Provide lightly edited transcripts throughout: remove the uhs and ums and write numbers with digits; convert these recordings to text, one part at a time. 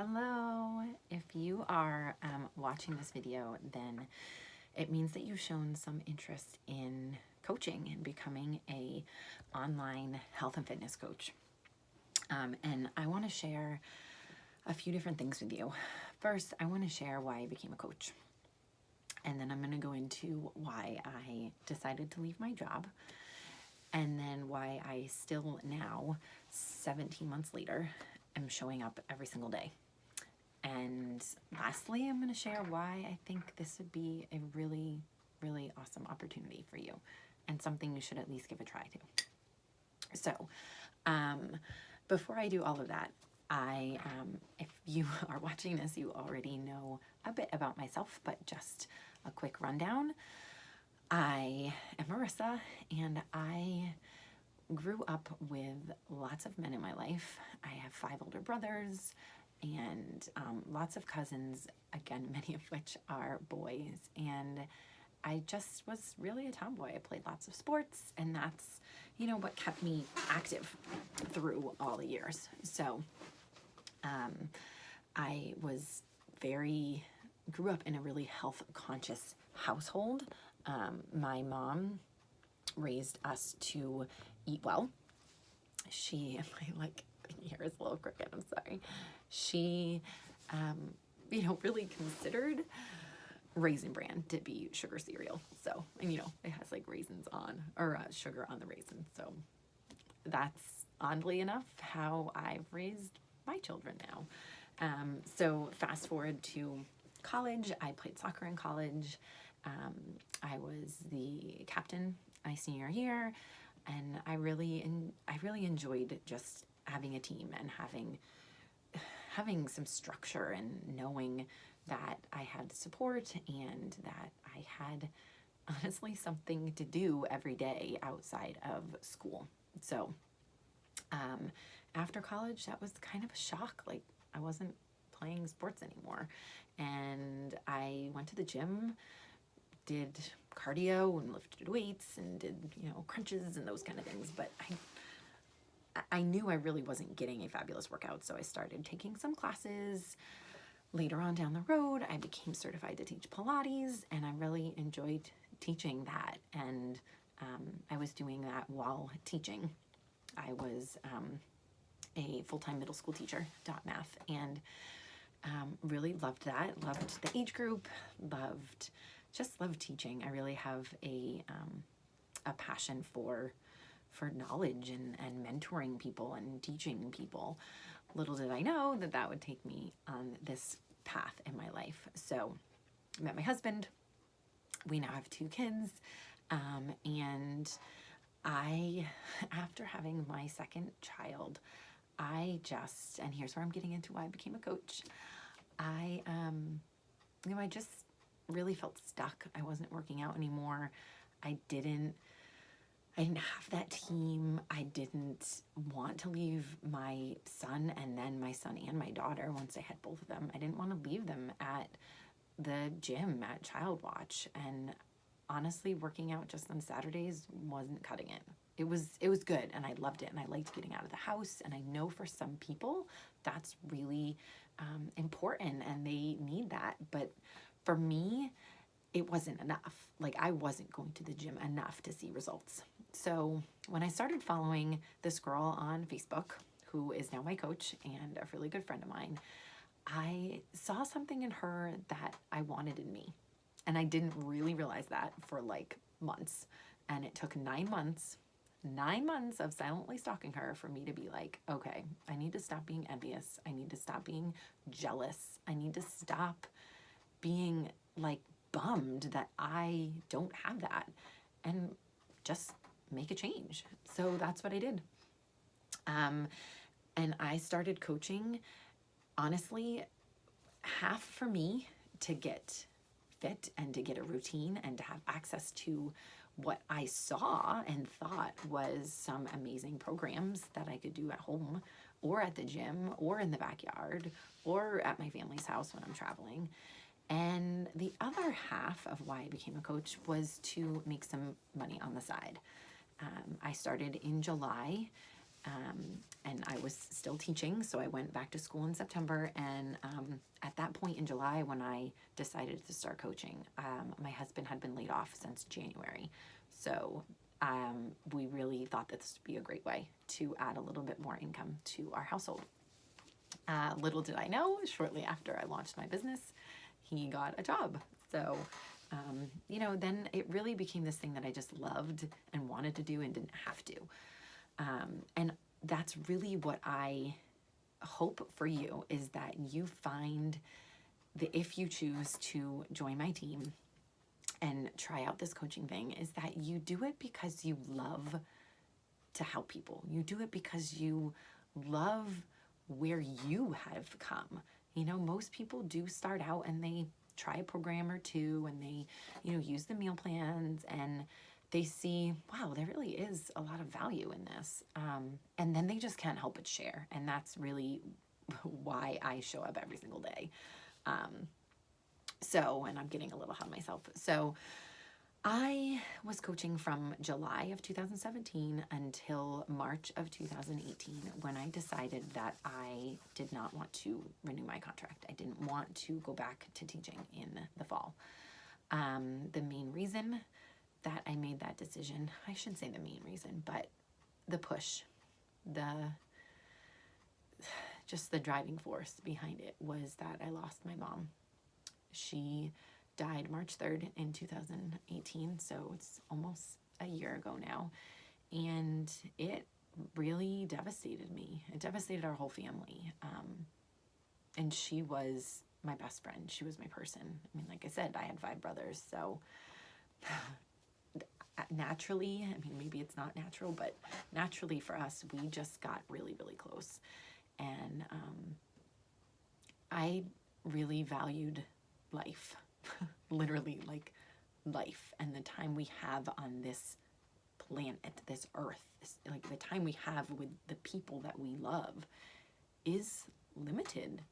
Hello. If you are watching this video, then it means that you've shown some interest in coaching and becoming a online health and fitness coach. And I want to share a few different things with you. First, I want to share why I became a coach. And then I'm going to go into why I decided to leave my job. And then why I still now, 17 months later, am showing up every single day. And lastly, I'm going to share why I think this would be a really, really awesome opportunity for you and something you should at least give a try to. So, before I do all of that, if you are watching this, you already know a bit about myself, but just a quick rundown. I am Marissa, and I grew up with lots of men in my life. I have 5 older brothers and lots of cousins, again, many of which are boys. And I just was really a tomboy. I played lots of sports, and that's, what kept me active through all the years. So I grew up in a really health conscious household. My mom raised us to eat well. My hair is a little crooked, I'm sorry. She, really considered Raisin Bran to be sugar cereal. So, and it has raisins on, or sugar on the raisin. So that's oddly enough how I've raised my children now. So fast forward to college. I played soccer in college. I was the captain my senior year, and I really enjoyed just having a team and having some structure and knowing that I had support and that I had honestly something to do every day outside of school. So after college, that was kind of a shock. I wasn't playing sports anymore, and I went to the gym, did cardio and lifted weights and did crunches and those kind of things, but I knew I really wasn't getting a fabulous workout, so I started taking some classes. Later on down the road, I became certified to teach Pilates, and I really enjoyed teaching that. And I was doing that while teaching. I was a full-time middle school teacher, taught math, and really loved that. Loved the age group. Loved teaching. I really have a passion for knowledge and mentoring people and teaching people. Little did I know that would take me on this path in my life. So I met my husband. We now have 2 kids. And after having my second child, and here's where I'm getting into why I became a coach. I just really felt stuck. I wasn't working out anymore. I didn't have that team. I didn't want to leave my son and my daughter once I had both of them. I didn't want to leave them at the gym at Child Watch. And honestly, working out just on Saturdays wasn't cutting it. It was good, and I loved it, and I liked getting out of the house. And I know for some people that's really important, and they need that. But for me, it wasn't enough. I wasn't going to the gym enough to see results. So when I started following this girl on Facebook, who is now my coach and a really good friend of mine, I saw something in her that I wanted in me. And I didn't really realize that for months. And it took 9 months of silently stalking her for me to be like, okay, I need to stop being envious. I need to stop being jealous. I need to stop being bummed that I don't have that, and just make a change. So that's what I did. And I started coaching, honestly, half for me to get fit and to get a routine and to have access to what I saw and thought was some amazing programs that I could do at home or at the gym or in the backyard or at my family's house when I'm traveling. And the other half of why I became a coach was to make some money on the side. I started in July and I was still teaching, so I went back to school in September. And at that point in July, when I decided to start coaching, my husband had been laid off since January. So we really thought that this would be a great way to add a little bit more income to our household. Little did I know, shortly after I launched my business, he got a job. So, then it really became this thing that I just loved and wanted to do and didn't have to. And that's really what I hope for you, is that you find if you choose to join my team and try out this coaching thing, is that you do it because you love to help people. You do it because you love where you have come. Most people do start out and they try a program or two, and they, use the meal plans, and they see, wow, there really is a lot of value in this. And then they just can't help but share. And that's really why I show up every single day. And I'm getting a little ahead of myself. So I was coaching from July of 2017 until March of 2018, when I decided that I did not want to renew my contract. I didn't want to go back to teaching in the fall. The main reason that I made that decision, I shouldn't say the main reason, but the push, just the driving force behind it, was that I lost my mom. She died March 3rd in 2018, so it's almost a year ago now. And it really devastated me. It devastated our whole family. And she was my best friend. She was my person. I mean, like I said, I had 5 brothers, so naturally, maybe it's not natural, but naturally for us, we just got really, really close. And I really valued life. Literally, like, life and the time we have on this planet, this earth, like the time we have with the people that we love is limited.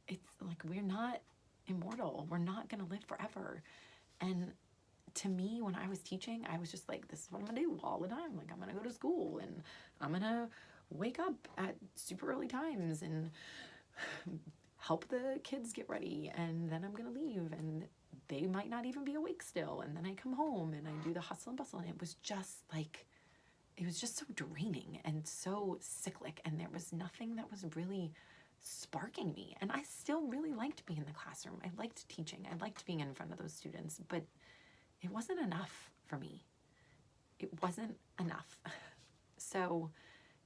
It's like, we're not immortal. We're not going to live forever. And to me, when I was teaching, I was just like, this is what I'm going to do all the time. Like, I'm going to go to school and I'm going to wake up at super early times and help the kids get ready, and then I'm gonna leave, and they might not even be awake still, and then I come home and I do the hustle and bustle, and it was just so draining and so cyclic, and there was nothing that was really sparking me. And I still really liked being in the classroom. I liked teaching. I liked being in front of those students, but it wasn't enough for me. It wasn't enough. So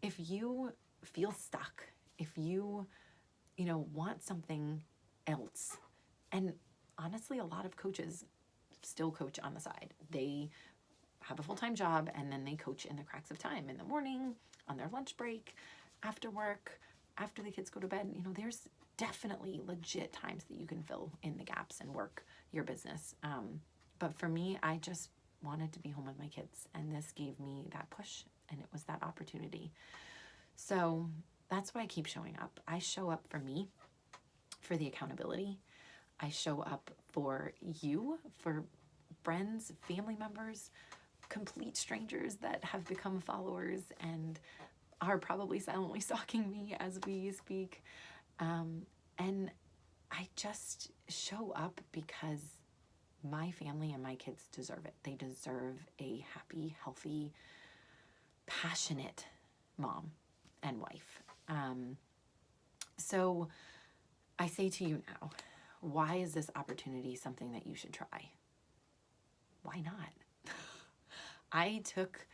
if you feel stuck, if you want something else. And honestly, a lot of coaches still coach on the side. They have a full-time job, and then they coach in the cracks of time, in the morning, on their lunch break, after work, after the kids go to bed. There's definitely legit times that you can fill in the gaps and work your business. But for me, I just wanted to be home with my kids, and this gave me that push, and it was that opportunity. So that's why I keep showing up. I show up for me, for the accountability. I show up for you, for friends, family members, complete strangers that have become followers and are probably silently stalking me as we speak. And I just show up because my family and my kids deserve it. They deserve a happy, healthy, passionate mom and wife. So I say to you now, why is this opportunity something that you should try? Why not? I took,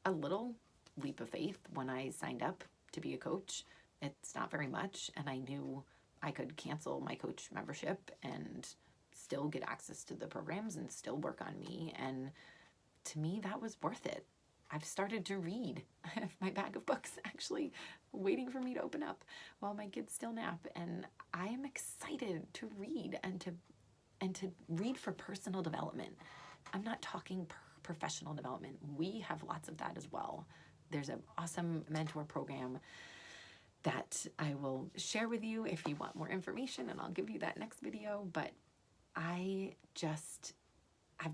a little leap of faith when I signed up to be a coach. It's not very much, and I knew I could cancel my coach membership and still get access to the programs and still work on me. And to me, that was worth it. I've started to read. I have my bag of books actually waiting for me to open up while my kids still nap. And I am excited to read and to read for personal development. I'm not talking professional development. We have lots of that as well. There's an awesome mentor program that I will share with you if you want more information, and I'll give you that next video. But I've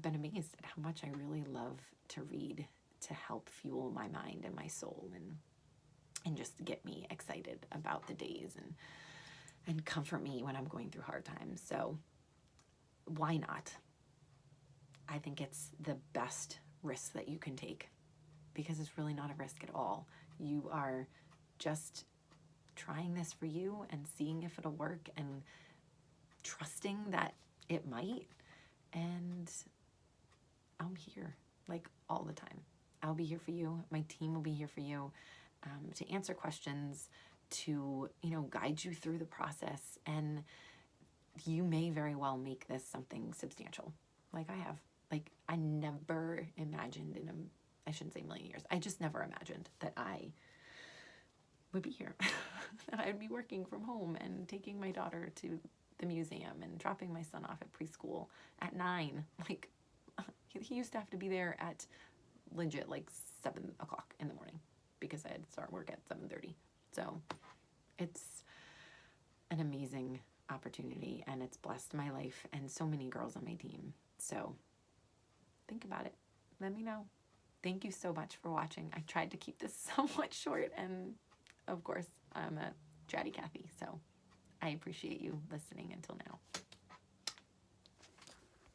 been amazed at how much I really love to read, to help fuel my mind and my soul. And and just get me excited about the days and comfort me when I'm going through hard times. So why not? I think it's the best risk that you can take, because it's really not a risk at all. You are just trying this for you and seeing if it'll work and trusting that it might. And I'm here like all the time. I'll be here for you. My team will be here for you, to answer questions, to, guide you through the process. And you may very well make this something substantial, like I have. Like, I never imagined I shouldn't say million years, I just never imagined that I would be here, that I'd be working from home and taking my daughter to the museum and dropping my son off at preschool at 9. Like, he used to have to be there at legit like 7 o'clock in the morning because I had to start work at 7:30. So it's an amazing opportunity, and it's blessed my life and so many girls on my team. So think about it. Let me know. Thank you so much for watching. I tried to keep this somewhat short, and of course, I'm a chatty Cathy, so I appreciate you listening until now.